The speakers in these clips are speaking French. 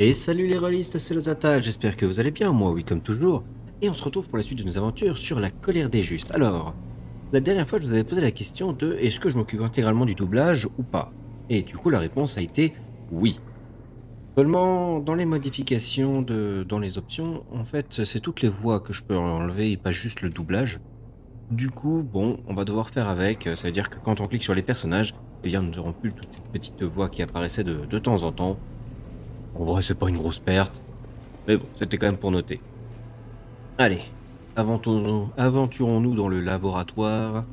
Et salut les rôlistes, c'est Lozata, j'espère que vous allez bien, moi oui comme toujours. Et on se retrouve pour la suite de nos aventures sur la colère des justes. Alors, la dernière fois je vous avais posé la question de est-ce que je m'occupe intégralement du doublage ou pas? Et du coup la réponse a été oui. Seulement dans les modifications dans les options, en fait c'est toutes les voix que je peux enlever et pas juste le doublage. Du coup, bon, on va devoir faire avec, ça veut dire que quand on clique sur les personnages, eh bien nous n'aurons plus toutes ces petites voix qui apparaissaient de temps en temps. En vrai c'est pas une grosse perte. Mais bon, c'était quand même pour noter. Allez, aventurons-nous dans le laboratoire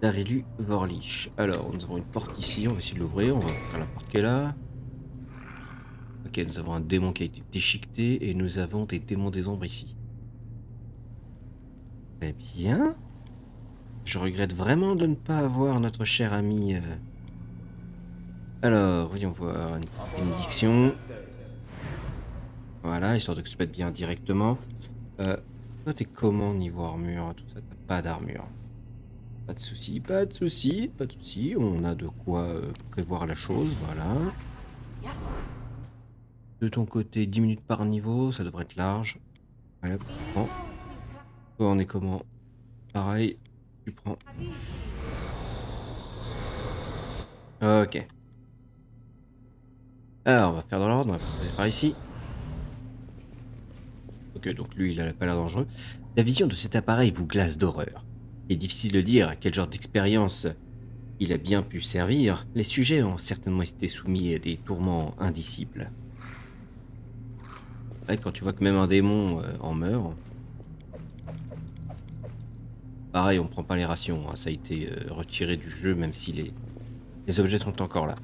d'Arelu Vorlich. Alors, nous avons une porte ici, on va essayer de l'ouvrir, on va ouvrir la porte qui est là. Ok, nous avons un démon qui a été déchiqueté et nous avons des démons des ombres ici. Très bien. Je regrette vraiment de ne pas avoir notre cher ami... Alors, voyons voir, une bénédiction. Voilà, histoire de se mettre bien directement. Toi, t'es comment niveau armure, tout ça? T'as pas d'armure. Pas de souci, pas de souci, pas de souci. On a de quoi prévoir la chose, voilà. De ton côté, 10 minutes par niveau, ça devrait être large. Voilà, prends. Toi, on est comment? Pareil, tu prends. Ok. Alors, on va faire dans l'ordre, on va passer par ici. Ok, donc lui, il a pas l'air dangereux. La vision de cet appareil vous glace d'horreur. Il est difficile de dire à quel genre d'expérience il a bien pu servir. Les sujets ont certainement été soumis à des tourments indicibles. Ouais, quand tu vois que même un démon en meurt, pareil, on prend pas les rations, hein, ça a été retiré du jeu même si les objets sont encore là.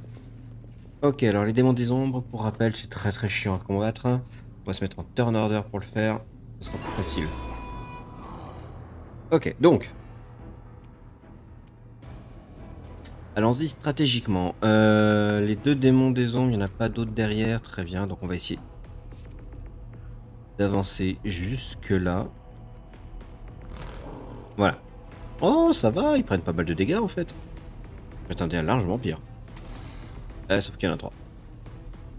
Ok, alors les démons des ombres, pour rappel, c'est très chiant à combattre. On va se mettre en turn order pour le faire, ce sera plus facile. Ok, donc. Allons-y stratégiquement. Les deux démons des ombres, il n'y en a pas d'autres derrière, très bien, donc on va essayer d'avancer jusque là. Voilà. Oh, ça va, ils prennent pas mal de dégâts en fait. J'attendais un largement pire. Sauf qu'il y en a trois.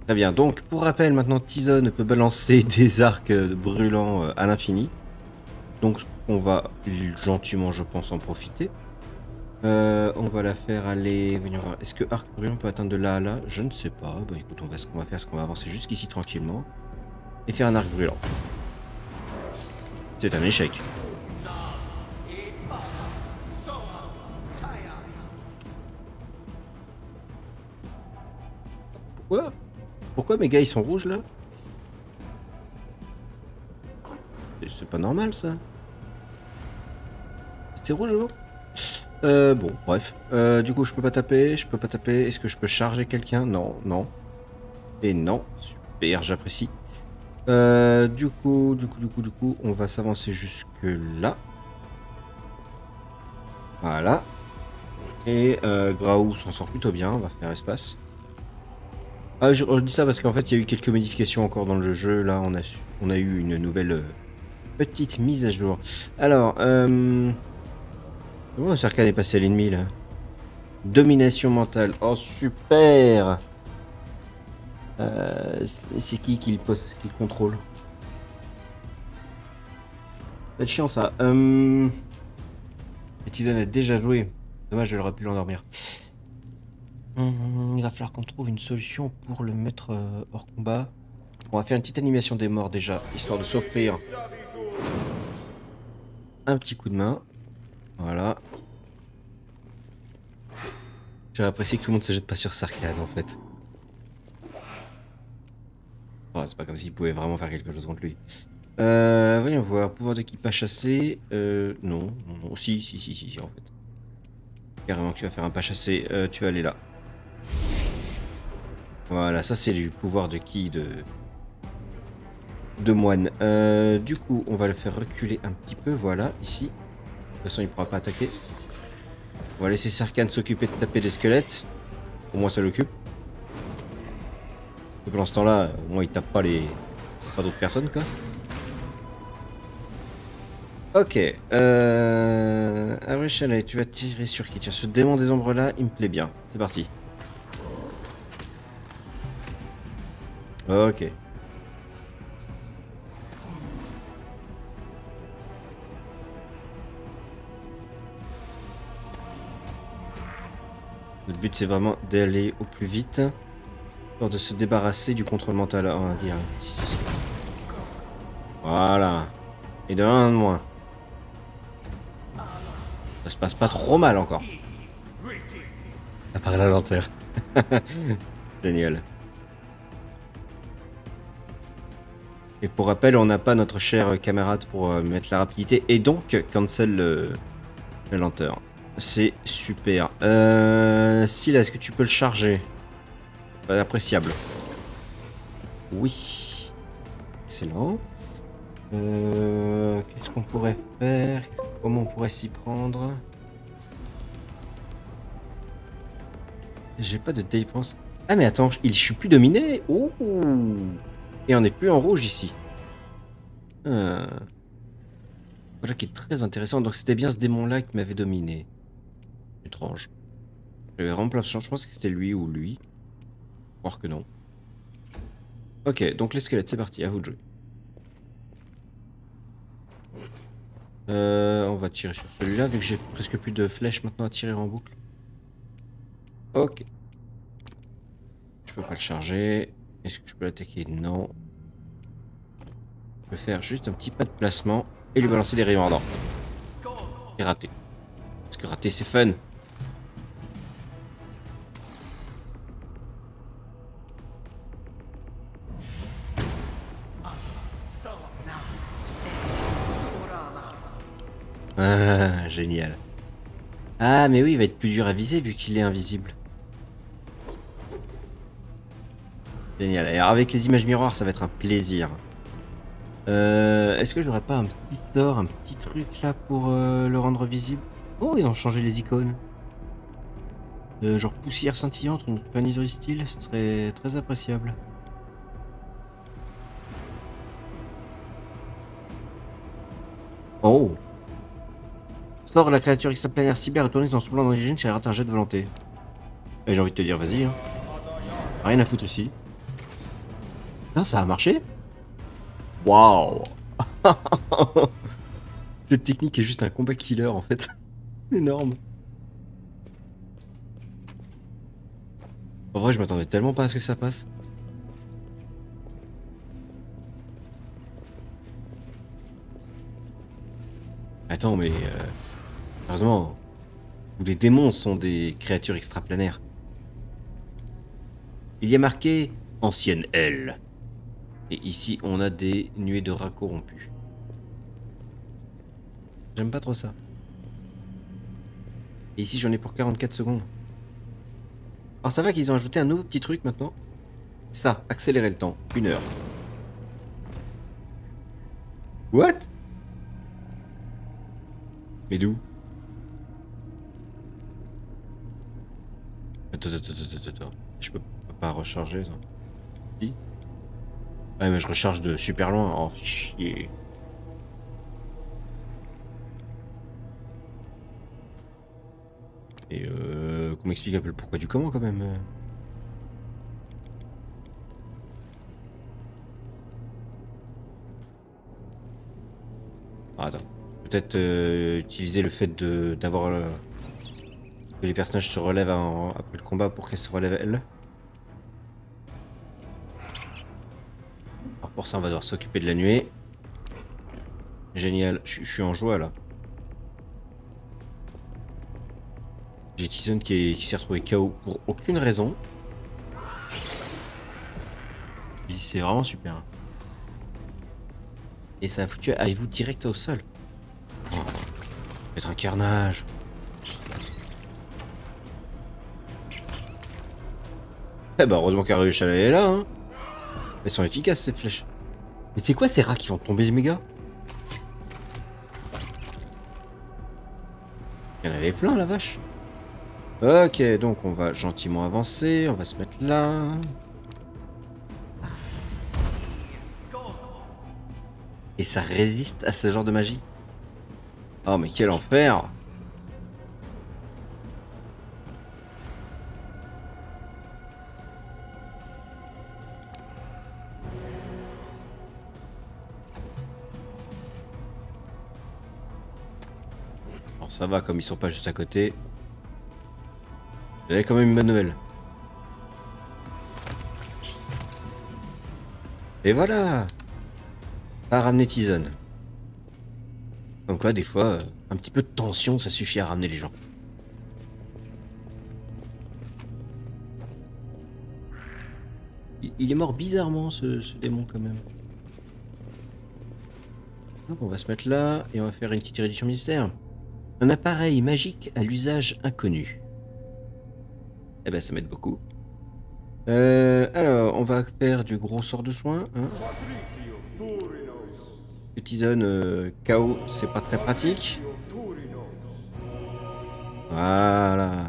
Très bien, donc pour rappel, maintenant Tizone peut balancer des arcs brûlants à l'infini. Donc on va gentiment, je pense, en profiter. On va la faire aller... Voyons voir. Est-ce que arc brûlant peut atteindre de là à là? Je ne sais pas. Bah écoute, ce qu'on va faire, c'est qu'on va avancer jusqu'ici tranquillement. Et faire un arc brûlant. C'est un échec. Pourquoi mes gars ils sont rouges là? C'est pas normal ça. C'était rouge avant? Bon, bref. Du coup, je peux pas taper, je peux pas taper. Est-ce que je peux charger quelqu'un? Non, non. Et non. Super, j'apprécie. Du coup, on va s'avancer jusque là. Voilà. Et Graou s'en sort plutôt bien, on va faire espace. Ah, je dis ça parce qu'en fait, il y a eu quelques modifications encore dans le jeu. Là, on a eu une nouvelle petite mise à jour. Alors, comment Sarkhan est passé à l'ennemi là? Domination mentale. Oh, super! C'est qui le contrôle? C'est chiant ça. Tizen a déjà joué. Dommage, je l'aurais pu l'endormir. Il va falloir qu'on trouve une solution pour le mettre hors combat. On va faire une petite animation des morts déjà, histoire de s'offrir un petit coup de main. Voilà. J'ai apprécié que tout le monde se jette pas sur Sarkhan en fait. Oh, c'est pas comme s'il pouvait vraiment faire quelque chose contre lui. Voyons voir. Pouvoir d'équipage chassé. Non. Si, en fait. Carrément que tu vas faire un pas chassé. Tu vas aller là. Voilà, ça c'est du pouvoir de qui de moine. Du coup, on va le faire reculer un petit peu. Voilà, ici. De toute façon, il pourra pas attaquer. On va laisser Sarkhan s'occuper de taper des squelettes. Au moins, ça l'occupe. Pendant ce temps-là, au moins, il tape pas pas d'autres personnes, quoi. Ok. Avril, tu vas tirer sur qui? Tiens, ce démon des ombres là, il me plaît bien. C'est parti. Ok. Notre but c'est vraiment d'aller au plus vite, pour de se débarrasser du contrôle mental en direct. Voilà. Et de un de moins. Ça se passe pas trop mal encore. À part la lenteur. Génial. Et pour rappel, on n'a pas notre cher camarade pour mettre la rapidité et donc cancel la lenteur. C'est super. Sylla, est-ce que tu peux le charger? Pas appréciable. Oui. Excellent. Qu'est-ce qu'on pourrait faire? Comment on pourrait s'y prendre? J'ai pas de défense. Ah mais attends, je suis plus dominé. Ouh. Et on n'est plus en rouge ici. Voilà qui est très intéressant. Donc c'était bien ce démon-là qui m'avait dominé. Étrange. J'avais vraiment plein de chance. Je pense que c'était lui ou lui. Croire que non. Ok, donc les squelettes, c'est parti. À vous de jouer. On va tirer sur celui-là, vu que j'ai presque plus de flèches maintenant à tirer en boucle. Ok. Je peux pas le charger. Est-ce que je peux l'attaquer? Non. Je peux faire juste un petit pas de placement et lui balancer des rayons ardents. Et rater. Parce que rater, c'est fun. Ah, génial. Ah, mais oui, il va être plus dur à viser vu qu'il est invisible. Génial. Et alors, avec les images miroirs, ça va être un plaisir. Est-ce que j'aurais pas un petit sort, un petit truc là pour le rendre visible? Oh, ils ont changé les icônes. Genre poussière scintillante, une coniserie style, ce serait très appréciable. Oh! Sort la créature extraplanaire cyber retournée dans son plan d'origine, c'est un jet de volonté. Et j'ai envie de te dire, vas-y. Hein. Rien à foutre ici. Non, ça a marché? Waouh! Cette technique est juste un combat killer en fait. Énorme. En vrai, je m'attendais tellement pas à ce que ça passe. Attends, mais heureusement, où les démons sont des créatures extraplanaires. Il y a marqué ancienne aile. Et ici, on a des nuées de rats corrompus. J'aime pas trop ça. Et ici, j'en ai pour 44 secondes. Alors ça va qu'ils ont ajouté un nouveau petit truc maintenant. Ça, accélérer le temps. 1 heure. What? Mais d'où? Attends. Je peux pas recharger ça. Si? Ouais, mais je recharge de super loin. Oh, fichier. Et qu'on m'explique un peu le pourquoi du comment quand même. Ah, attends. Peut-être utiliser le fait d'avoir que les personnages se relèvent après le combat pour qu'elles se relèvent elles. Alors pour ça on va devoir s'occuper de la nuée. Génial, je suis en joie là. J'ai Tyson qui s'est retrouvé KO pour aucune raison. C'est vraiment super. Et ça a foutu Aivu direct au sol. Oh, être un carnage. Eh bah heureusement qu'Ariush est là. Hein. Elles sont efficaces ces flèches. Mais c'est quoi ces rats qui vont tomber les méga? Il y en avait plein la vache. Ok, donc on va gentiment avancer, on va se mettre là. Et ça résiste à ce genre de magie? Oh mais quel enfer! ça va, comme ils sont pas juste à côté. Vous avez quand même une bonne nouvelle. Et voilà. Pas ramener Tizone. Comme quoi, des fois, un petit peu de tension, ça suffit à ramener les gens. Il est mort bizarrement, ce démon, quand même. Hop, on va se mettre là, et on va faire une petite réduction mystère. Un appareil magique à l'usage inconnu. Eh ben, ça m'aide beaucoup. Alors, on va faire du gros sort de soin. Hein. Petit zone KO, c'est pas très pratique. Voilà.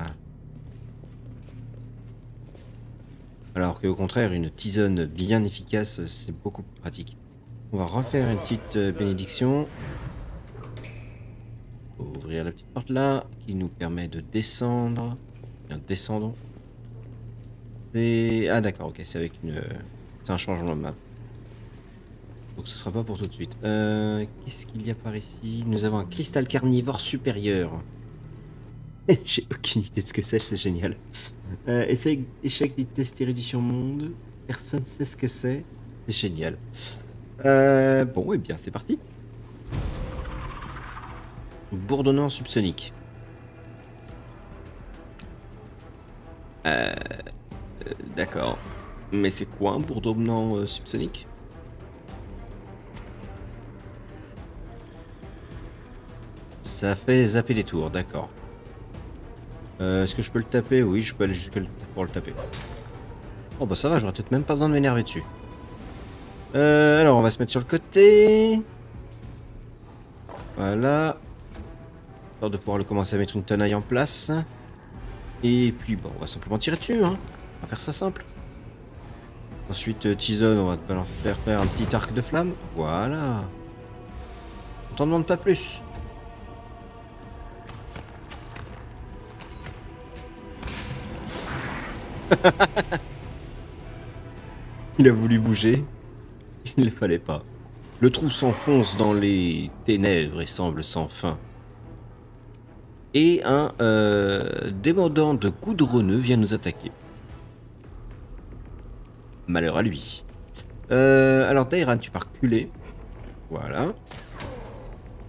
Alors qu'au contraire, une tisane bien efficace, c'est beaucoup plus pratique. On va refaire une petite bénédiction. Ouvrir la petite porte là, qui nous permet de descendre. Bien, descendons. Ah d'accord, ok, c'est avec une... c'est un changement de map. Donc ce sera pas pour tout de suite. Qu'est-ce qu'il y a par ici? Nous avons un cristal carnivore supérieur. J'ai aucune idée de ce que c'est génial. Échec du test érudition monde. Personne sait ce que c'est. C'est génial. Bon, et bien c'est parti. Bourdonnant subsonique. D'accord. Mais c'est quoi un bourdonnant subsonique? Ça fait zapper les tours, d'accord. Est-ce que je peux le taper? Oui, je peux aller jusque pour le taper. Oh bah ça va, j'aurais peut-être même pas besoin de m'énerver dessus. Alors on va se mettre sur le côté. Voilà. Histoire de pouvoir le commencer à mettre une tenaille en place. Et puis bon, on va simplement tirer dessus, hein. On va faire ça simple. Ensuite, Tizone, on va te faire un petit arc de flamme. Voilà. On t'en demande pas plus. Il a voulu bouger. Il ne fallait pas. Le trou s'enfonce dans les ténèbres et semble sans fin. Et un démodant de goudronneux vient nous attaquer. Malheur à lui. Alors Dairan, tu pars reculer. Voilà.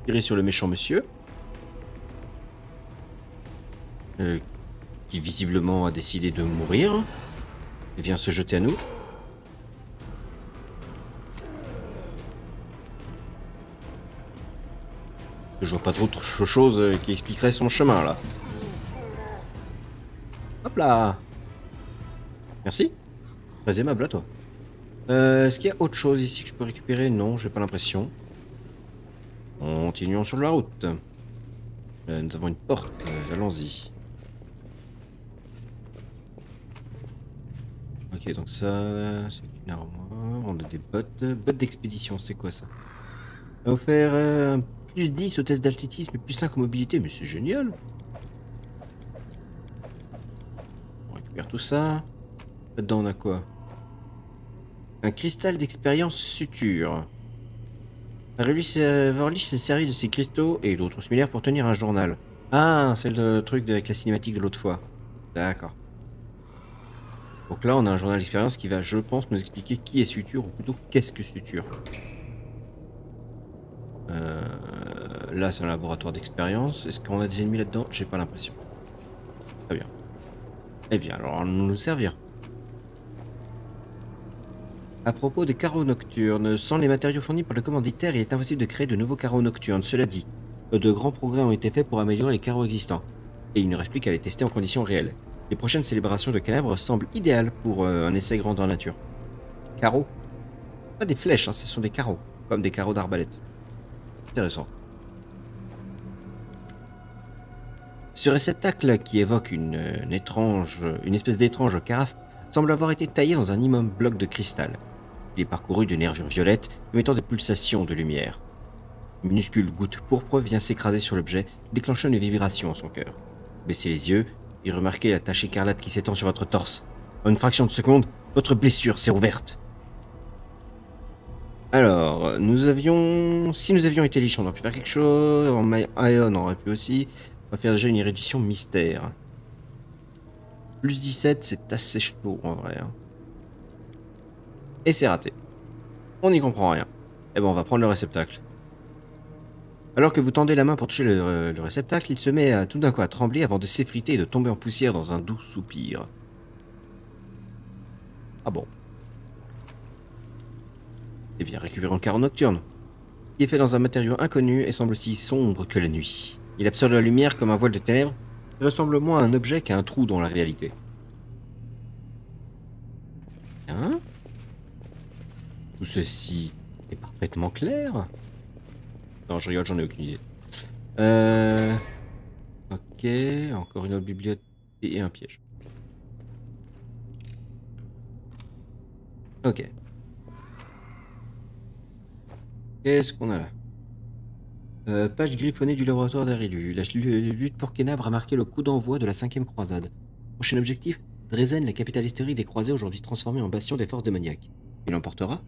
Tirer sur le méchant monsieur. Qui visiblement a décidé de mourir. Et vient se jeter à nous. Je vois pas trop de choses qui expliqueraient son chemin là. Hop là. Merci. Très aimable à toi. Est-ce qu'il y a autre chose ici que je peux récupérer? Non, j'ai pas l'impression. Continuons sur la route. Nous avons une porte, allons-y. Ok, donc ça, c'est une armoire. On a des bottes. Bottes d'expédition, c'est quoi ça? On va faire plus 10 au test d'athlétisme et plus 5 en mobilité, mais c'est génial. On récupère tout ça. Là-dedans, on a quoi? Un cristal d'expérience suture. Vorlich s'est servi de ces cristaux et d'autres similaires pour tenir un journal. Ah, c'est le truc avec la cinématique de l'autre fois. D'accord. Donc là, on a un journal d'expérience qui va, je pense, nous expliquer qui est suture, ou plutôt qu'est-ce que suture. Là, c'est un laboratoire d'expérience. Est-ce qu'on a des ennemis là-dedans? J'ai pas l'impression. Très bien. Eh bien, alors, on nous servir. À propos des carreaux nocturnes, sans les matériaux fournis par le commanditaire, il est impossible de créer de nouveaux carreaux nocturnes. Cela dit, de grands progrès ont été faits pour améliorer les carreaux existants. Et il ne reste plus qu'à les tester en conditions réelles. Les prochaines célébrations de Calabre semblent idéales pour un essai grandeur nature. Carreaux? Pas des flèches, hein, ce sont des carreaux. Comme des carreaux d'arbalète. Intéressant. Ce réceptacle qui évoque une espèce d'étrange carafe semble avoir été taillé dans un immense bloc de cristal. Il est parcouru de nervures violettes, émettant des pulsations de lumière. Une minuscule goutte pourpre vient s'écraser sur l'objet, déclenchant une vibration en son cœur. Baissez les yeux et remarquez la tache écarlate qui s'étend sur votre torse. En une fraction de seconde, votre blessure s'est ouverte. Alors, nous avions... Si nous avions été liches, on aurait pu faire quelque chose. En Ion, on aurait pu aussi. On va faire déjà une érudition mystère. Plus 17, c'est assez chaud en vrai. Hein. Et c'est raté. On n'y comprend rien. Eh ben, on va prendre le réceptacle. Alors que vous tendez la main pour toucher le réceptacle, il se met tout d'un coup à trembler avant de s'effriter et de tomber en poussière dans un doux soupir. Ah bon. Eh bien, récupérons le carreau nocturne, qui est fait dans un matériau inconnu et semble aussi sombre que la nuit. Il absorbe la lumière comme un voile de ténèbres et ressemble moins à un objet qu'à un trou dans la réalité. Hein? Tout ceci est parfaitement clair? Non, je rigole, j'en ai aucune idée. Ok, encore une autre bibliothèque et un piège. Ok. Qu'est-ce qu'on a là? Page griffonnée du laboratoire d'Arilu. La lutte pour Kenab a marqué le coup d'envoi de la 5e croisade. Prochain objectif, Dresden, la capitale historique des croisés, aujourd'hui transformée en bastion des forces démoniaques. Il l'emportera?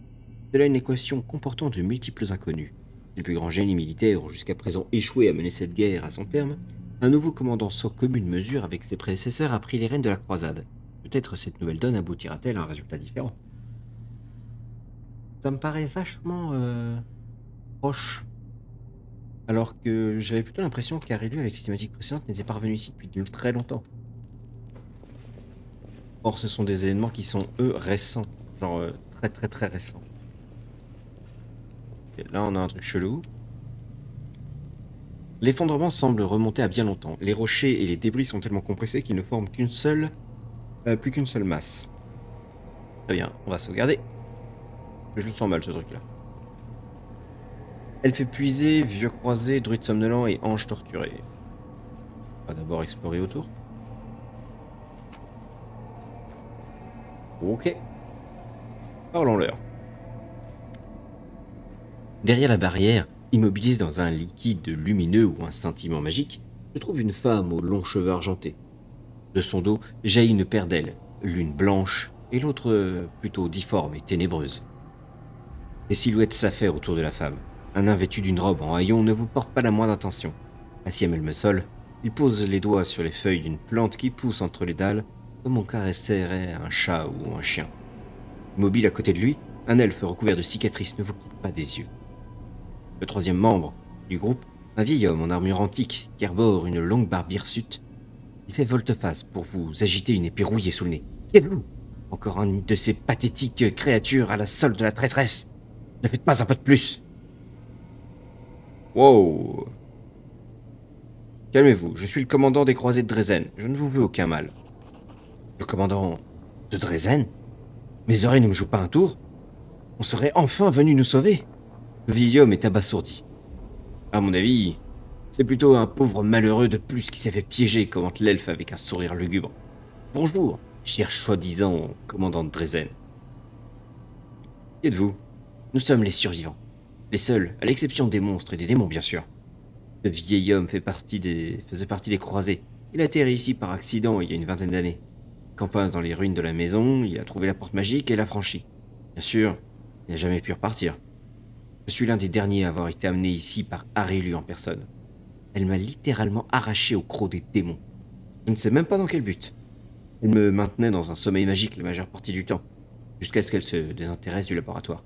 C'est là une équation comportant de multiples inconnus. Les plus grands génies militaires ont jusqu'à présent échoué à mener cette guerre à son terme. Un nouveau commandant sans commune mesure avec ses prédécesseurs a pris les rênes de la croisade. Peut-être cette nouvelle donne aboutira-t-elle à un résultat différent. Ça me paraît vachement proche. Alors que j'avais plutôt l'impression qu'Arilu, avec les thématiques précédentes, n'était pas revenu ici depuis très longtemps. Or, ce sont des événements qui sont, eux, récents. Genre, très récents. Okay, là, on a un truc chelou. L'effondrement semble remonter à bien longtemps. Les rochers et les débris sont tellement compressés qu'ils ne forment qu'une seule... plus qu'une seule masse. Très bien, on va sauvegarder. Je le sens mal, ce truc-là. Elle fait puiser, vieux croisé, druide somnolent et ange torturé. On va d'abord explorer autour. Ok. Parlons-leur. Derrière la barrière, immobilisée dans un liquide lumineux ou un scintillement magique, se trouve une femme aux longs cheveux argentés. De son dos jaillit une paire d'ailes, l'une blanche et l'autre plutôt difforme et ténébreuse. Les silhouettes s'affairent autour de la femme. Un nain vêtu d'une robe en haillons ne vous porte pas la moindre attention. Assis à Melmesol, il pose les doigts sur les feuilles d'une plante qui pousse entre les dalles, comme on caresserait un chat ou un chien. Immobile à côté de lui, un elfe recouvert de cicatrices ne vous quitte pas des yeux. Le troisième membre du groupe, un vieil homme en armure antique qui arbore une longue barbe hirsute, il fait volte-face pour vous agiter une épée rouillée sous le nez. Qui êtes-vous? Encore une de ces pathétiques créatures à la solde de la traîtresse. Ne faites pas un pas de plus. Wow. Calmez-vous, je suis le commandant des croisés de Dresden. Je ne vous veux aucun mal. Le commandant de Dresden? Mes oreilles ne me jouent pas un tour? On serait enfin venu nous sauver? Le vieil homme est abasourdi. À mon avis, c'est plutôt un pauvre malheureux de plus qui s'est fait piéger, commente l'elfe avec un sourire lugubre. Bonjour, cher soi-disant commandant de Dresden. Qui êtes-vous? Nous sommes les survivants. Les seuls, à l'exception des monstres et des démons, bien sûr. Le vieil homme faisait partie des croisés. Il a atterri ici par accident il y a une vingtaine d'années. Campant dans les ruines de la maison, il a trouvé la porte magique et l'a franchie. Bien sûr, il n'a jamais pu repartir. Je suis l'un des derniers à avoir été amené ici par Arilu en personne. Elle m'a littéralement arraché au croc des démons. Je ne sais même pas dans quel but. Elle me maintenait dans un sommeil magique la majeure partie du temps, jusqu'à ce qu'elle se désintéresse du laboratoire.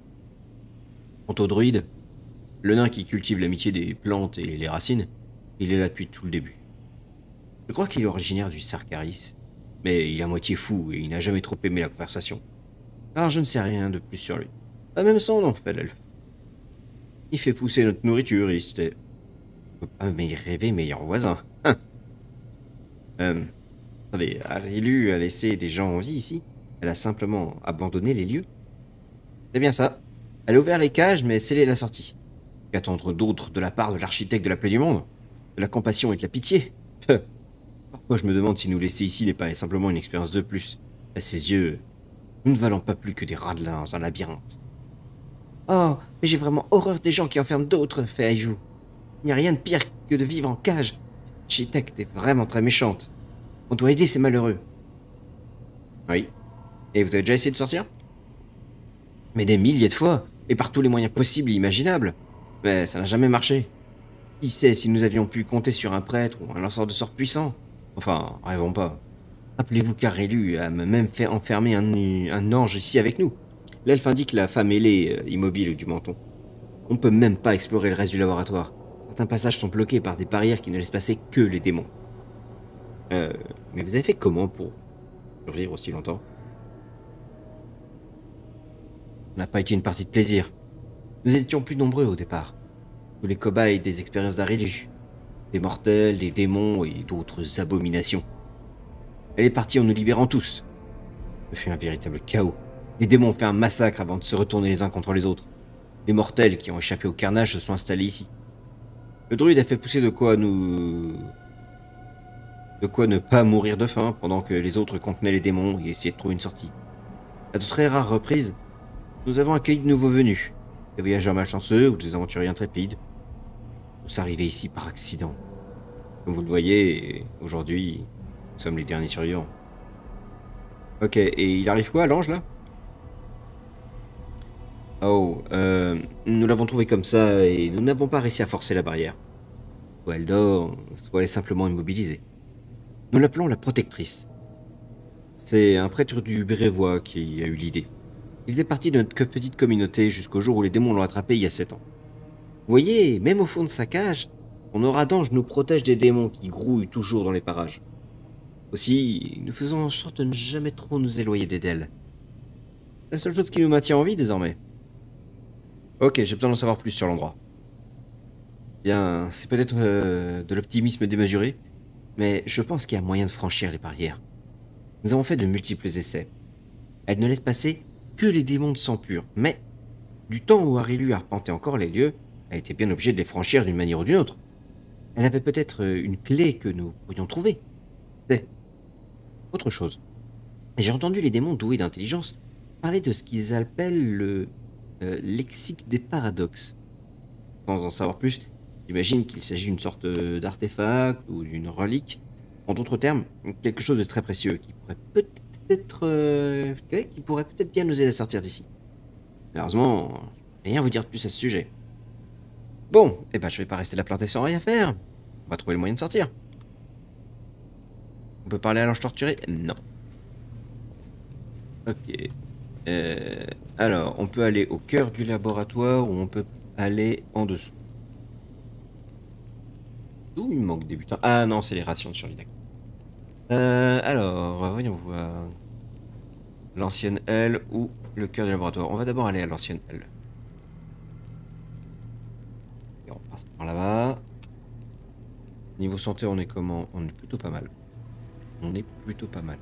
Quant au druide, le nain qui cultive l'amitié des plantes et les racines, il est là depuis tout le début. Je crois qu'il est originaire du Sarkaris, mais il est à moitié fou et il n'a jamais trop aimé la conversation. Alors je ne sais rien de plus sur lui. Pas même son nom, fait l'elfe. Il fait pousser notre nourriture et c'était... On peut pas rêver meilleur voisin. Attendez, Arilu a laissé des gens en vie ici? Elle a simplement abandonné les lieux? C'est bien ça. Elle a ouvert les cages, mais scellé la sortie. Qu'attendre d'autre de la part de l'architecte de la plaie du monde? De la compassion et de la pitié? Parfois je me demande si nous laisser ici n'est pas simplement une expérience de plus. À ses yeux, nous ne valons pas plus que des rats dans un labyrinthe. Oh, mais j'ai vraiment horreur des gens qui enferment d'autres, fait Aiju. Il n'y a rien de pire que de vivre en cage. Cette architecte est vraiment très méchante. On doit aider ces malheureux. Oui. Et vous avez déjà essayé de sortir? Mais des milliers de fois. et par tous les moyens possibles et imaginables. Mais ça n'a jamais marché. Qui sait si nous avions pu compter sur un prêtre ou un lanceur de sorts puissant? Enfin, rêvons pas. Rappelez-vous qu'Arelu a même fait enfermer un ange ici avec nous. L'elfe indique la femme ailée, immobile du menton. On ne peut même pas explorer le reste du laboratoire. Certains passages sont bloqués par des barrières qui ne laissent passer que les démons. Mais vous avez fait comment pour survivre aussi longtemps? Ça n'a pas été une partie de plaisir. Nous étions plus nombreux au départ. Tous les cobayes des expériences d'Arelu. Des mortels, des démons et d'autres abominations. Elle est partie en nous libérant tous. Ce fut un véritable chaos. Les démons ont fait un massacre avant de se retourner les uns contre les autres. Les mortels qui ont échappé au carnage se sont installés ici. Le druide a fait pousser de quoi ne pas mourir de faim pendant que les autres contenaient les démons et essayaient de trouver une sortie. À de très rares reprises, nous avons accueilli de nouveaux venus. Des voyageurs malchanceux ou des aventuriers intrépides. Tous arrivés ici par accident. Comme vous le voyez, aujourd'hui, nous sommes les derniers survivants. Ok, et il arrive quoi, l'ange, là? Oh, nous l'avons trouvé comme ça et nous n'avons pas réussi à forcer la barrière. Soit elle dort, soit elle est simplement immobilisée. Nous l'appelons la protectrice. C'est un prêtre du Bérévois qui a eu l'idée. Il faisait partie de notre petite communauté jusqu'au jour où les démons l'ont attrapé il y a 7 ans. Vous voyez, même au fond de sa cage, son aura d'ange nous protège des démons qui grouillent toujours dans les parages. Aussi, nous faisons en sorte de ne jamais trop nous éloigner d'elle. C'est la seule chose qui nous maintient en vie désormais. Ok, j'ai besoin d'en savoir plus sur l'endroit. Bien, c'est peut-être de l'optimisme démesuré, mais je pense qu'il y a moyen de franchir les barrières. Nous avons fait de multiples essais. Elle ne laisse passer que les démons de sang pur, mais du temps où Arilu arpentait encore les lieux, elle était bien obligée de les franchir d'une manière ou d'une autre. Elle avait peut-être une clé que nous pourrions trouver. C'est autre chose. J'ai entendu les démons doués d'intelligence parler de ce qu'ils appellent le lexique des paradoxes. Sans en savoir plus, j'imagine qu'il s'agit d'une sorte d'artefact ou d'une relique. En d'autres termes, quelque chose de très précieux qui pourrait peut-être bien nous aider à sortir d'ici. Malheureusement, rien vous dire de plus à ce sujet. Bon, eh ben je vais pas rester là planté sans rien faire. On va trouver le moyen de sortir. On peut parler à l'ange torturé? Non. Ok. Alors, on peut aller au cœur du laboratoire ou on peut aller en dessous. Où il manque des butins? Ah non, c'est les rations de survie. Alors, voyons voir. L'ancienne L ou le cœur du laboratoire. On va d'abord aller à l'ancienne L. Et on passe par là-bas. Niveau santé, on est comment? On est plutôt pas mal. On est plutôt pas mal.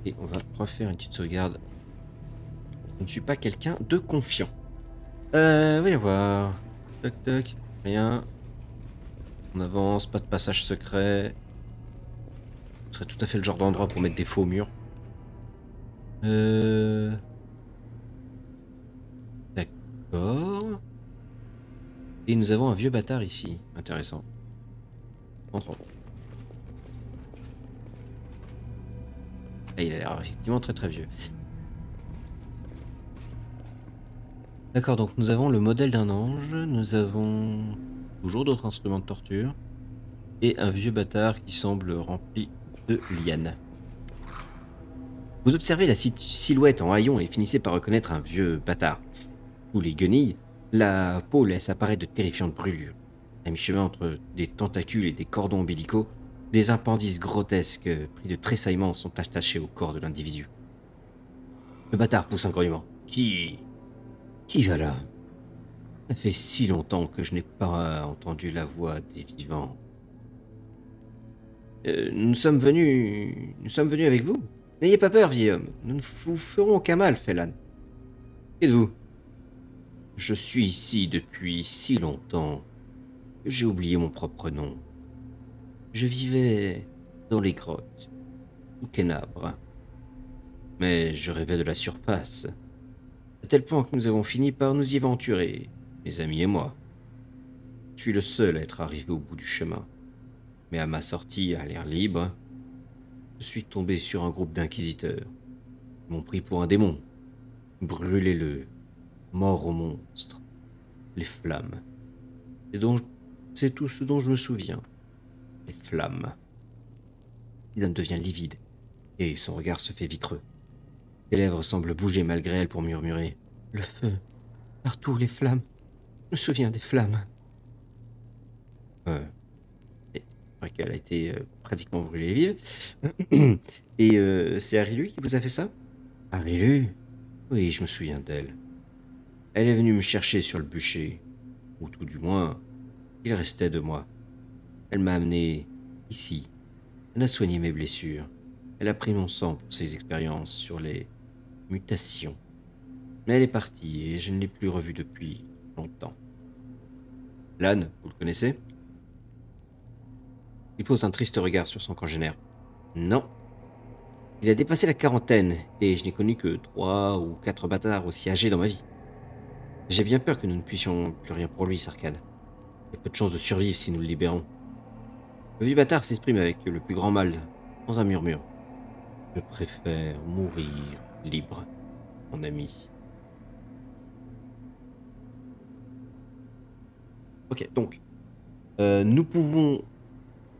Et on va refaire une petite sauvegarde. Je ne suis pas quelqu'un de confiant. Voyons voir. Toc toc. Rien. On avance, pas de passage secret. Ce serait tout à fait le genre d'endroit pour mettre des faux murs. D'accord. Et nous avons un vieux bâtard ici. Intéressant. Entrons. Ah, il a l'air effectivement très très vieux. D'accord, donc nous avons le modèle d'un ange. Nous avons toujours d'autres instruments de torture. Et un vieux bâtard qui semble rempli de lianes. Vous observez la silhouette en haillons et finissez par reconnaître un vieux bâtard. Sous les guenilles, la peau laisse apparaître de terrifiantes brûlures. À mi-chemin entre des tentacules et des cordons ombilicaux, des appendices grotesques pris de tressaillements sont attachés au corps de l'individu. Le bâtard pousse un grognement. Qui va là? Ça fait si longtemps que je n'ai pas entendu la voix des vivants. Nous sommes venus avec vous. N'ayez pas peur, vieil homme. Nous ne vous ferons aucun mal, Félan. Qui êtes-vous? Je suis ici depuis si longtemps que j'ai oublié mon propre nom. Je vivais dans les grottes, sous Kénabre. Mais je rêvais de la surface, à tel point que nous avons fini par nous y aventurer, mes amis et moi. Je suis le seul à être arrivé au bout du chemin. Mais à ma sortie à l'air libre, je suis tombé sur un groupe d'inquisiteurs. Ils m'ont pris pour un démon. Brûlez-le Mort aux monstres. Les flammes. C'est tout ce dont je me souviens. Les flammes. Dylan devient livide, et son regard se fait vitreux. Ses lèvres semblent bouger malgré elle pour murmurer. Le feu. Partout les flammes. Je me souviens des flammes. Et c'est vrai qu'elle a été pratiquement brûlée vive. Et c'est Arilu qui vous a fait ça? Arilu? Oui, je me souviens d'elle. Elle est venue me chercher sur le bûcher. Ou tout du moins, il restait de moi. Elle m'a amené ici. Elle a soigné mes blessures. Elle a pris mon sang pour ses expériences sur les mutations. Mais elle est partie et je ne l'ai plus revue depuis longtemps. Lan, vous le connaissez? Il pose un triste regard sur son congénère. Non. Il a dépassé la quarantaine et je n'ai connu que 3 ou 4 bâtards aussi âgés dans ma vie. J'ai bien peur que nous ne puissions plus rien pour lui, Sarkhan. Il y a peu de chances de survivre si nous le libérons. Le vieux bâtard s'exprime avec le plus grand mal, sans un murmure. Je préfère mourir libre, mon ami. Ok, donc, nous pouvons,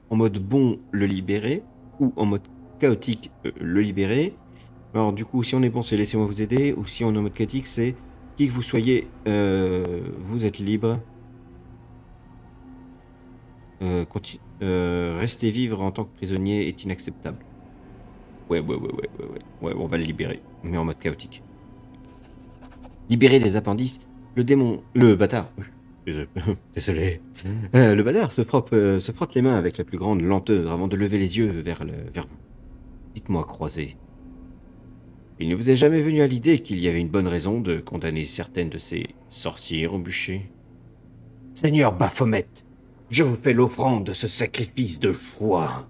en mode bon, le libérer, ou en mode chaotique, le libérer. Alors, du coup, si on est bon, c'est laissez-moi vous aider, ou si on est en mode chaotique, c'est qui que vous soyez, vous êtes libre. Rester vivre en tant que prisonnier est inacceptable. Ouais, on va le libérer, mais en mode chaotique. Libérer des appendices, le démon, le bâtard. Désolé. Le bâtard se frotte les mains avec la plus grande lenteur avant de lever les yeux vers vous. Dites-moi, croisé. Il ne vous est jamais venu à l'idée qu'il y avait une bonne raison de condamner certaines de ces sorcières au bûcher? Seigneur Baphomet, je vous fais l'offrande de ce sacrifice de foi.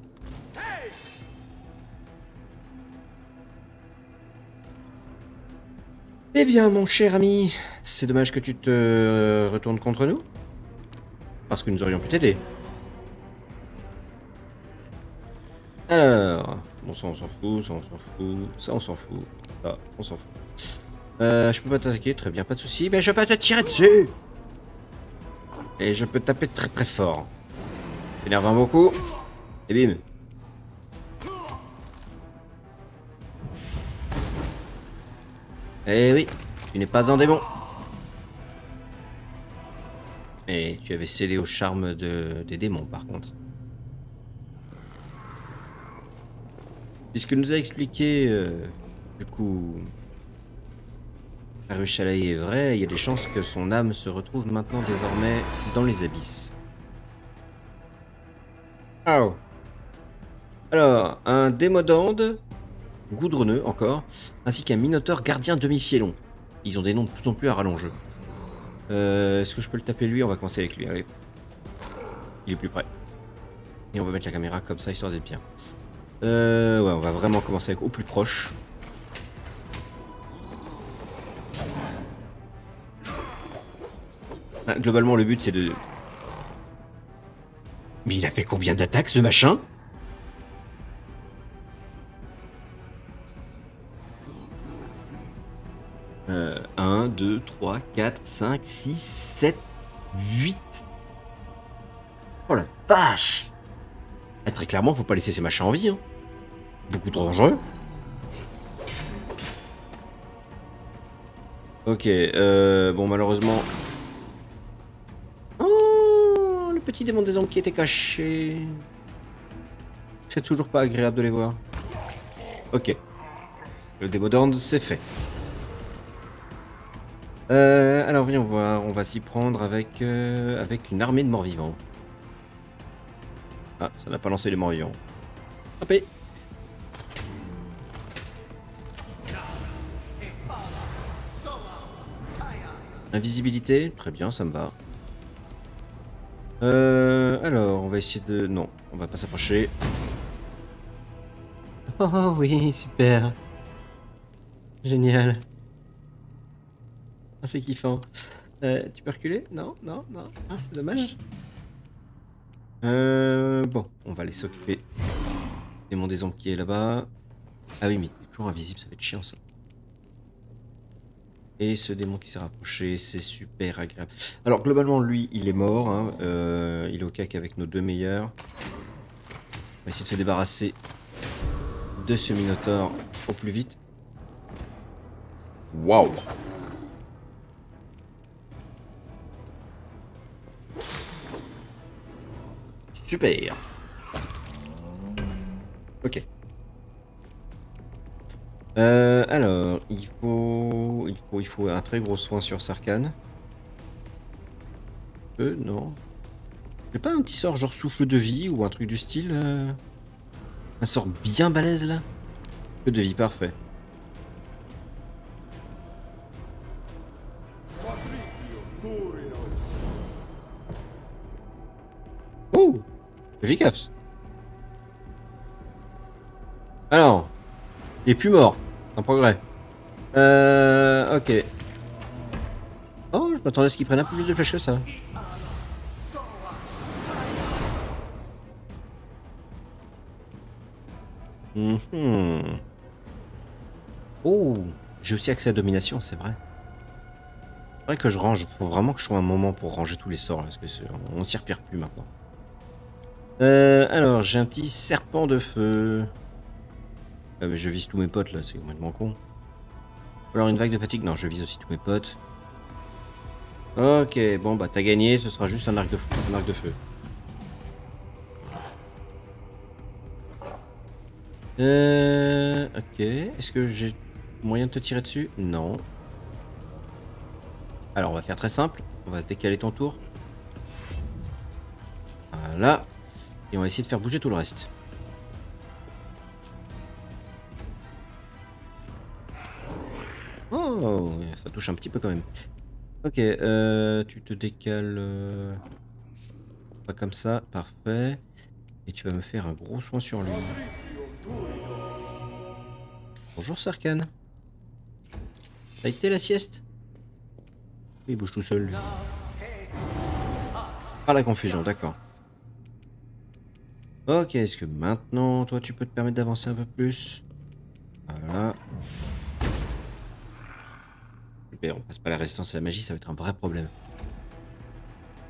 Eh bien, mon cher ami, c'est dommage que tu te retournes contre nous. Parce que nous aurions pu t'aider. Alors, bon, ça on s'en fout, ça on s'en fout, ça on s'en fout, ça on s'en fout. Je peux pas t'attaquer, très bien, pas de soucis, mais je peux te tirer dessus. Et je peux taper très très fort. Énervant beaucoup. Et bim. Eh oui, tu n'es pas un démon. Et tu avais cédé au charme des démons par contre. C'est ce que nous a expliqué, du coup, Arushalai est vrai, il y a des chances que son âme se retrouve maintenant désormais dans les abysses. Oh. Alors, un démodande, goudronneux encore, ainsi qu'un minotaure gardien demi-fielon. Ils ont des noms de plus en plus à rallongeux. Est-ce que je peux le taper lui? On va commencer avec lui, allez. Il est plus près. Et on va mettre la caméra comme ça, histoire d'être bien. Ouais, on va vraiment commencer avec au plus proche. Ah, globalement, le but, c'est de... Mais il a fait combien d'attaques, ce machin? Euh, 1, 2, 3, 4, 5, 6, 7, 8. Oh la vache! Ah, très clairement, faut pas laisser ces machins en vie. Hein. Beaucoup trop dangereux. Ok, bon, malheureusement... Oh, le petit démon des ombres qui était caché. C'est toujours pas agréable de les voir. Ok. Le démon d'Orne, c'est fait. Alors, voyons voir. On va s'y prendre avec une armée de morts-vivants. Ah, ça n'a pas lancé les morts-vivants. Frappé. Invisibilité, très bien, ça me va. Alors, on va essayer de... Non, on va pas s'approcher. Oh oui, super. Génial. Ah, c'est kiffant. Tu peux reculer? Non, non, non. Ah, c'est dommage. Bon, on va aller s'occuper. Démon des ombres qui est là-bas. Ah oui, mais il est toujours invisible, ça va être chiant ça. Et ce démon qui s'est rapproché, c'est super agréable. Alors globalement, lui, il est mort. Hein. Il est au cac avec nos deux meilleurs. On va essayer de se débarrasser de ce Minotaure au plus vite. Waouh! Super! Ok. Alors, il faut un très gros soin sur Sarkhan. Non. J'ai pas un petit sort genre souffle de vie ou un truc du style un sort bien balèze là? Feu de vie, parfait. Oh! Efficace! Alors, il est plus mort. Un progrès. Ok. Oh, je m'attendais à ce qu'il prenne un peu plus de flèches que ça. Mhm. Oh, j'ai aussi accès à domination, c'est vrai. C'est vrai que je range. Faut vraiment que je sois un moment pour ranger tous les sorts, là, parce que on s'y repère plus maintenant. Alors, j'ai un petit serpent de feu. Ah, mais je vise tous mes potes là, c'est complètement con. Alors une vague de fatigue, non, je vise aussi tous mes potes. Ok, bon bah t'as gagné, ce sera juste un arc de feu. Ok, est-ce que j'ai moyen de te tirer dessus? Non. Alors on va faire très simple, on va se décaler ton tour. Voilà. Et on va essayer de faire bouger tout le reste. Oh, ça touche un petit peu quand même. Ok, tu te décales pas comme ça, parfait. Et tu vas me faire un gros soin sur lui. Bonjour Sarkhan. T'as été la sieste? Il bouge tout seul lui. Ah la confusion, d'accord. Ok, est-ce que maintenant, toi, tu peux te permettre d'avancer un peu plus? Voilà. Super, on passe pas la résistance à la magie, ça va être un vrai problème.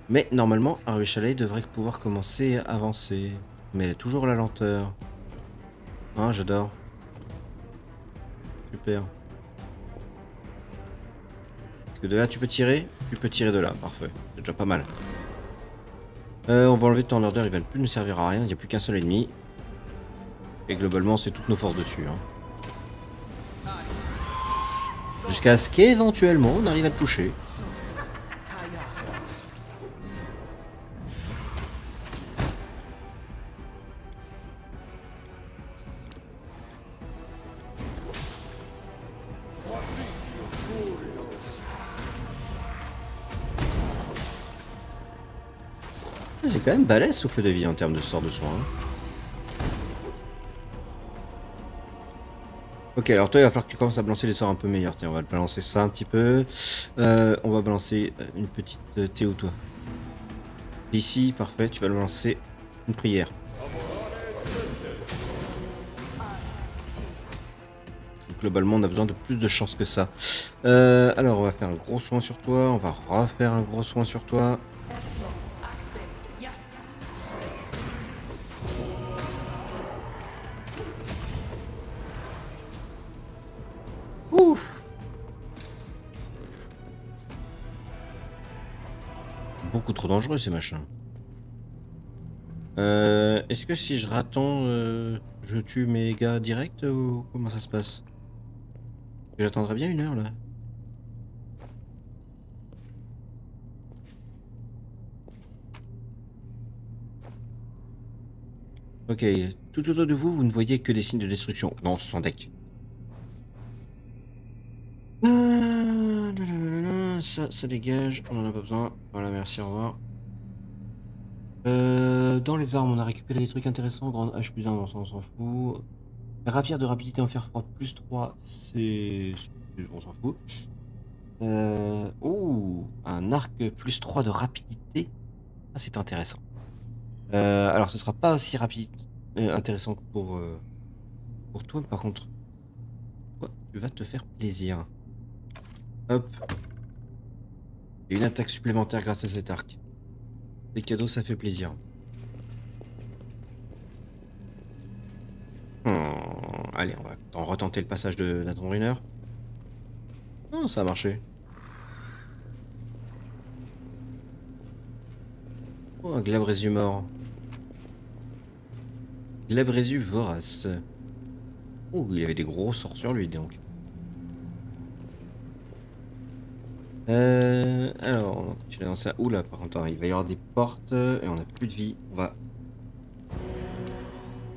Mais normalement, Harvey Chalet devrait pouvoir commencer à avancer. Mais toujours la lenteur. Ah, j'adore. Super. Est-ce que de là, tu peux tirer? Tu peux tirer de là, parfait. C'est déjà pas mal. On va enlever ton order, il va plus nous servir à rien, il n'y a plus qu'un seul ennemi. Et globalement, c'est toutes nos forces dessus. Hein. Jusqu'à ce qu'éventuellement, on arrive à le toucher. C'est quand même balèze souffle de vie en termes de sort de soin. Ok, alors toi il va falloir que tu commences à balancer des sorts un peu meilleurs. Tiens, on va balancer ça un petit peu. On va balancer une petite Théo toi. Ici, parfait, tu vas lancer une prière. Donc, globalement on a besoin de plus de chance que ça. Alors on va faire un gros soin sur toi, on va refaire un gros soin sur toi. Ouf. Beaucoup trop dangereux ces machins. Est-ce que si je raton, je tue mes gars direct ou comment ça se passe? J'attendrai bien une heure là. Ok, tout autour de vous, vous ne voyez que des signes de destruction. Non, sans deck. Ça dégage, on en a pas besoin. Voilà, merci, au revoir. Dans les armes, on a récupéré des trucs intéressants. Grande H plus 1, on s'en fout. Rapière de rapidité en fer froid plus 3, c'est... on s'en fout. Oh, un arc plus 3 de rapidité. Ah, c'est intéressant. Alors, ce sera pas aussi rapide, intéressant que pour toi, mais par contre, toi, tu vas te faire plaisir. Hop. Et une attaque supplémentaire grâce à cet arc. Les cadeaux, ça fait plaisir. Allez, on va retenter le passage de Nathan Runner. Oh, ça a marché. Oh, un Glabrésu mort. Glabrésu vorace. Oh, il avait des gros sorts sur lui, donc. Alors, on va continuer dans ça. Oula, par contre, il va y avoir des portes et on a plus de vie. On va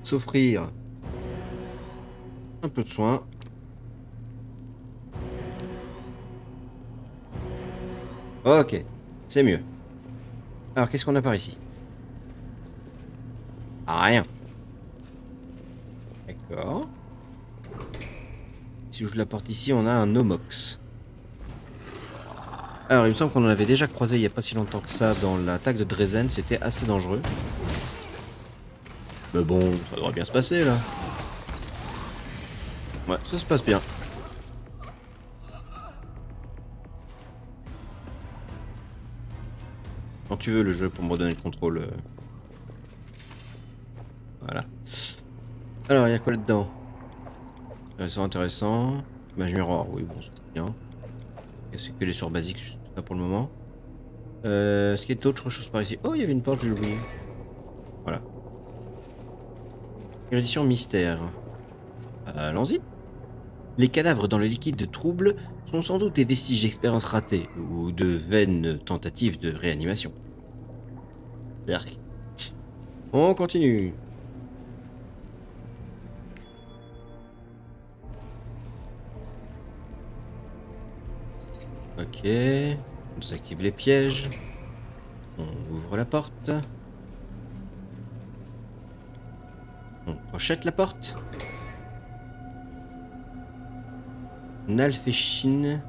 s'offrir un peu de soin. Ok, c'est mieux. Alors, qu'est-ce qu'on a par ici? Ah, rien. D'accord. Si j'ouvre la porte ici, on a un Omox. Alors, il me semble qu'on en avait déjà croisé il n'y a pas si longtemps que ça dans l'attaque de Dresden. C'était assez dangereux. Mais bon, ça devrait bien se passer là. Ouais, ça se passe bien. Quand tu veux le jeu pour me redonner le contrôle. Voilà. Alors, il y a quoi là-dedans? Intéressant, intéressant. Image miroir, oui, bon, c'est bien. C'est que les sorts basiques, juste là pour le moment. Est-ce qu'il y a d'autres choses par ici? Oh, il y avait une porte, j'ai oublié. Voilà. Érudition mystère. Allons-y. Les cadavres dans le liquide de trouble sont sans doute des vestiges d'expériences ratées ou de vaines tentatives de réanimation. Dark. On continue. Ok. On désactive les pièges. On ouvre la porte. On crochette la porte. Nalféchine.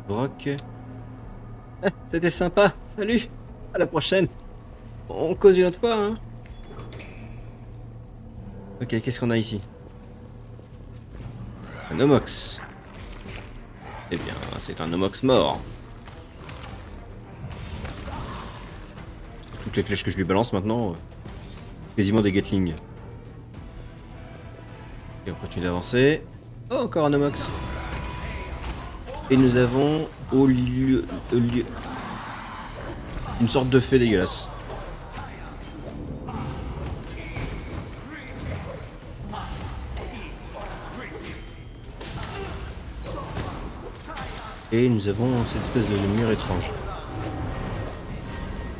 Brock. Ah, c'était sympa. Salut. À la prochaine. On cause une autre fois, hein. Ok, qu'est-ce qu'on a ici? Un Omox. Eh bien, c'est un Omox mort. Toutes les flèches que je lui balance maintenant, quasiment des Gatling. Et on continue d'avancer. Oh, encore un Omox. Et nous avons une sorte de fée dégueulasse. Et nous avons cette espèce de mur étrange.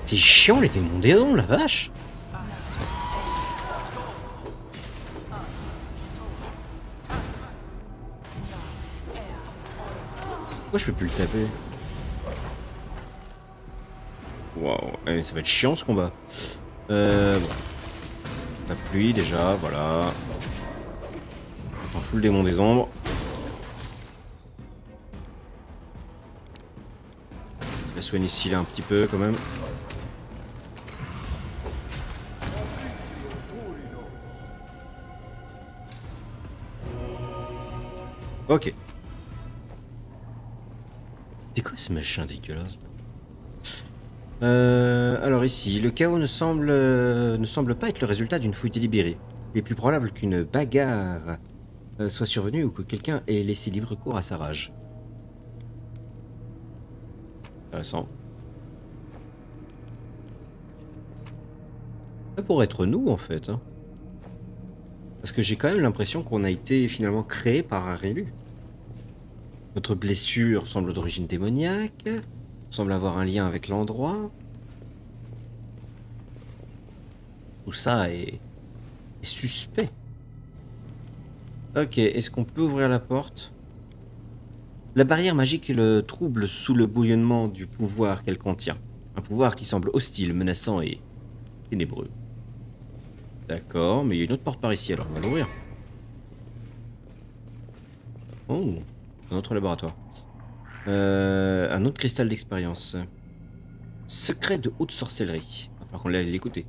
C'est chiant les démons démons, la vache! Pourquoi je peux plus le taper? Waouh, mais ça va être chiant ce combat. Bon. La pluie déjà, voilà. On fout le démon des ombres. Ça va soigner ce là un petit peu quand même. Ok. C'est quoi ce machin dégueulasse? Alors ici, le chaos ne semble pas être le résultat d'une fouille délibérée. Il est plus probable qu'une bagarre soit survenue ou que quelqu'un ait laissé libre cours à sa rage. Intéressant. Ça pourrait être nous en fait. Hein. Parce que j'ai quand même l'impression qu'on a été finalement créé par un réélu. Notre blessure semble d'origine démoniaque. Semble avoir un lien avec l'endroit. Tout ça est suspect. Ok, est-ce qu'on peut ouvrir la porte? La barrière magique le trouble sous le bouillonnement du pouvoir qu'elle contient. Un pouvoir qui semble hostile, menaçant et ténébreux. D'accord, mais il y a une autre porte par ici, alors on va l'ouvrir. Oh, un autre laboratoire. Un autre cristal d'expérience. Secret de haute sorcellerie. Il va falloir qu'on l'aille l'écouter.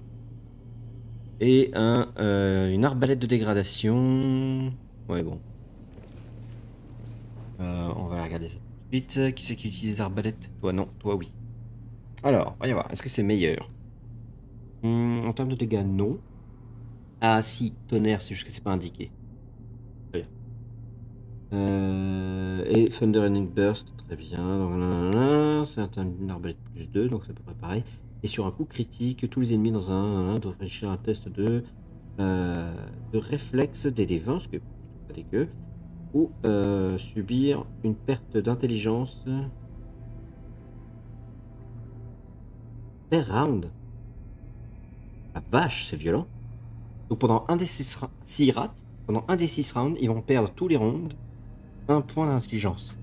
Et une arbalète de dégradation. Ouais, bon. On va regarder ça tout de Vite, qui c'est qui utilise l'arbalète? Toi non, toi oui. Alors, voyons voir, est-ce que c'est meilleur? En termes de dégâts, non. Ah si, tonnerre, c'est juste que c'est pas indiqué. Très bien. Et Thunder and Burst, très bien. C'est une arbalète plus 2, donc c'est à peu près pareil. Et sur un coup critique, tous les ennemis dans un doivent réussir un test de réflexe des D20, ce qui est plutôt pas dégueu. Ou subir une perte d'intelligence per round. La vache, c'est violent. Donc pendant un des 6 pendant un des 6 rounds, ils vont perdre tous les rounds un point d'intelligence.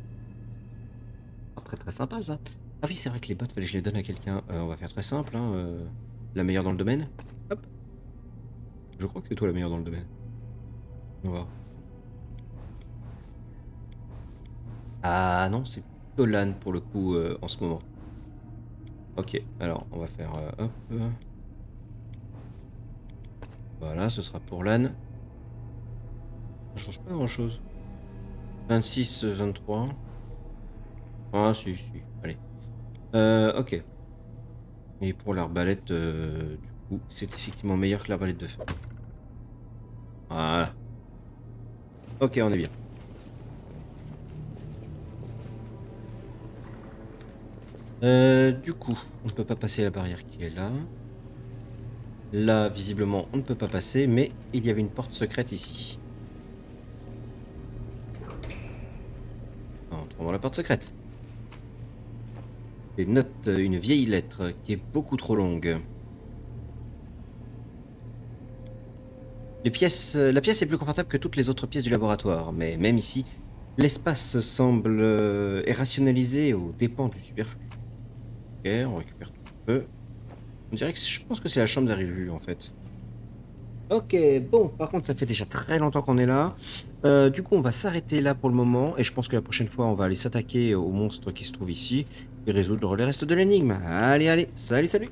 Pas très très sympa ça. Ah oui, c'est vrai que les bottes, fallait que je les donne à quelqu'un. On va faire très simple, hein, la meilleure dans le domaine. Hop. Je crois que c'est toi la meilleure dans le domaine. On va voir. Ah non, c'est plutôt LAN pour le coup en ce moment. Ok, alors on va faire hop. Voilà, ce sera pour LAN. Ça change pas grand chose. 26, 23. Ah si, si, allez. Ok. Et pour l'arbalète, du coup, c'est effectivement meilleur que l'arbalète de feu. Voilà. Ok, on est bien. Du coup, on ne peut pas passer la barrière qui est là. Là, visiblement, on ne peut pas passer, mais il y avait une porte secrète ici. Entrons dans la porte secrète. Et note une vieille lettre qui est beaucoup trop longue. La pièce est plus confortable que toutes les autres pièces du laboratoire, mais même ici, l'espace semble est rationalisé aux dépens du superflu. Ok, on récupère tout un peu. On dirait que je pense que c'est la chambre d'arrivée en fait. Ok, bon, par contre, ça fait déjà très longtemps qu'on est là. Du coup, on va s'arrêter là pour le moment. Et je pense que la prochaine fois, on va aller s'attaquer aux monstres qui se trouvent ici et résoudre les restes de l'énigme. Allez, allez, salut, salut!